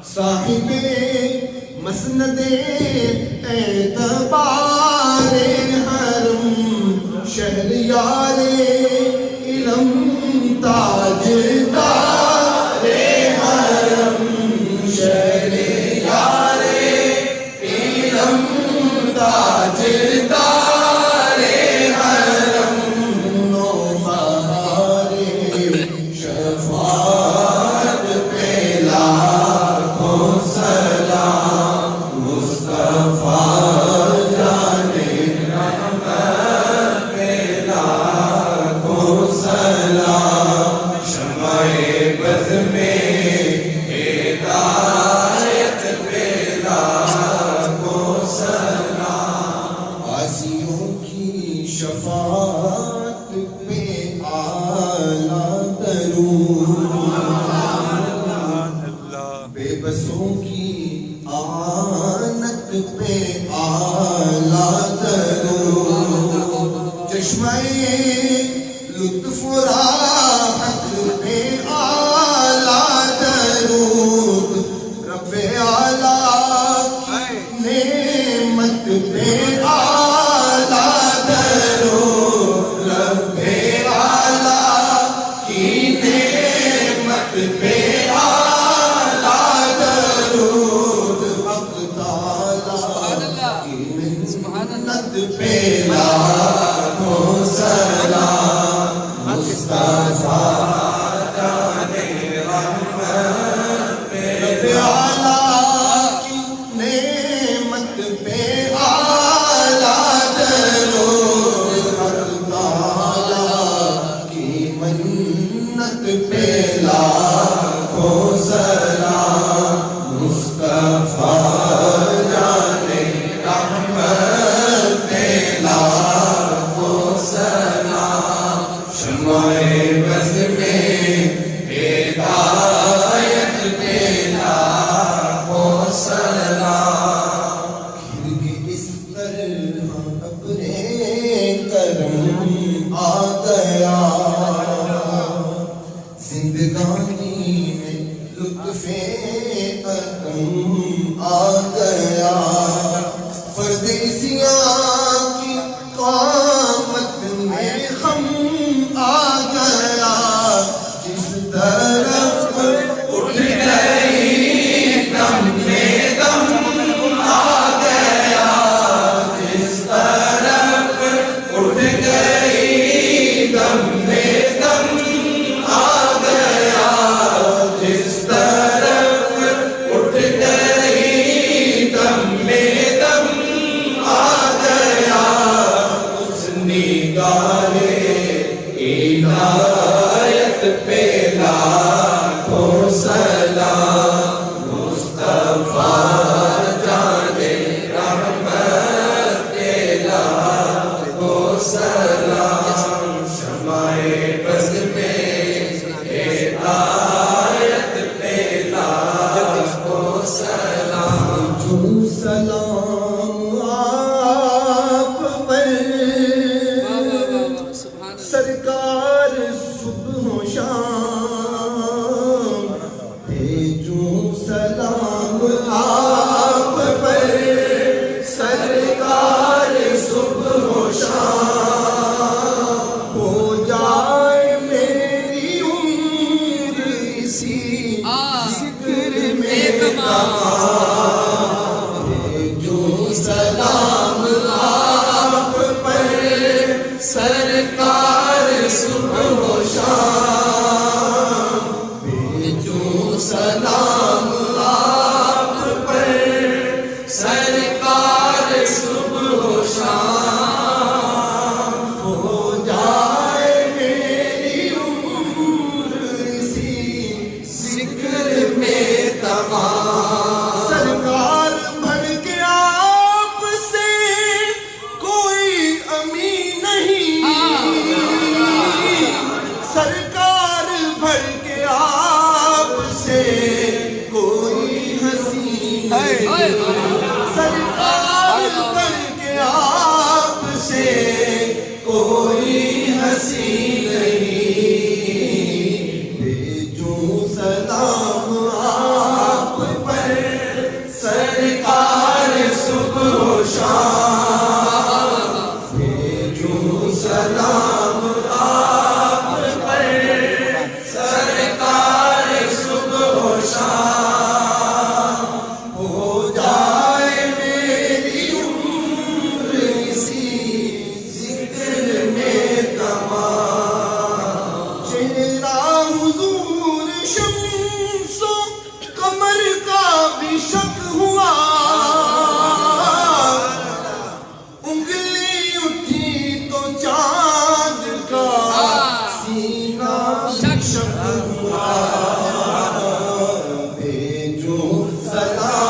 صاحب مسند اعتبار حرم شہریار علم تاجدار حرم شہریار علم تاجدار حرم نوبہار شفاعت پہ لاکھوں سلام مصطفیٰ جانے رحمت پہ لاکھوں سلام شمع بز میں ہدایت پہ لاکھوں سلام عاصیوں کی شفاعت پہ اعلیٰ درود بے بسوں کی آنت پہ اعلیٰ درود چشمہ لطف راحت پہ اعلیٰ درود رب اعلیٰ کی نعمت پہ اعلیٰ درود رب اعلیٰ کی نعمت پہ پہ لاکھوں سلام مصطفیٰ جانے رحمت پہ رب اعلیٰ کی نعمت پہ اعلیٰ درود حق تعالیٰ کی منت پہ لاکھوں سلام مصطفیٰ جانے رحمت شمع بز میں ہدایت پہ لاکھوں سلام پھر کے اس طرح اپنے کرم آ گیا زندگانی میں لطف کرم آ گیا پردیسیاں کی قامت میں خم آ گیا جس طرف اٹھ گئی دم میں دم آ گیا جس طرف اٹھ گئی دم میں دم آ گیا جس طرف اٹھ گئی دم میں دم آ گیا اس نگاہ عنایت پہ لاکھوں سلام مصطفیٰ جانے رحمت پہ لاکھوں سلام شمع بز میں ہدایت پہ لاکھوں سلام جو سلام آپ پر سرکار صبح و شام بھیجوں سلام آپ پر سرکار صبح و شام ہو جائے میرے سلام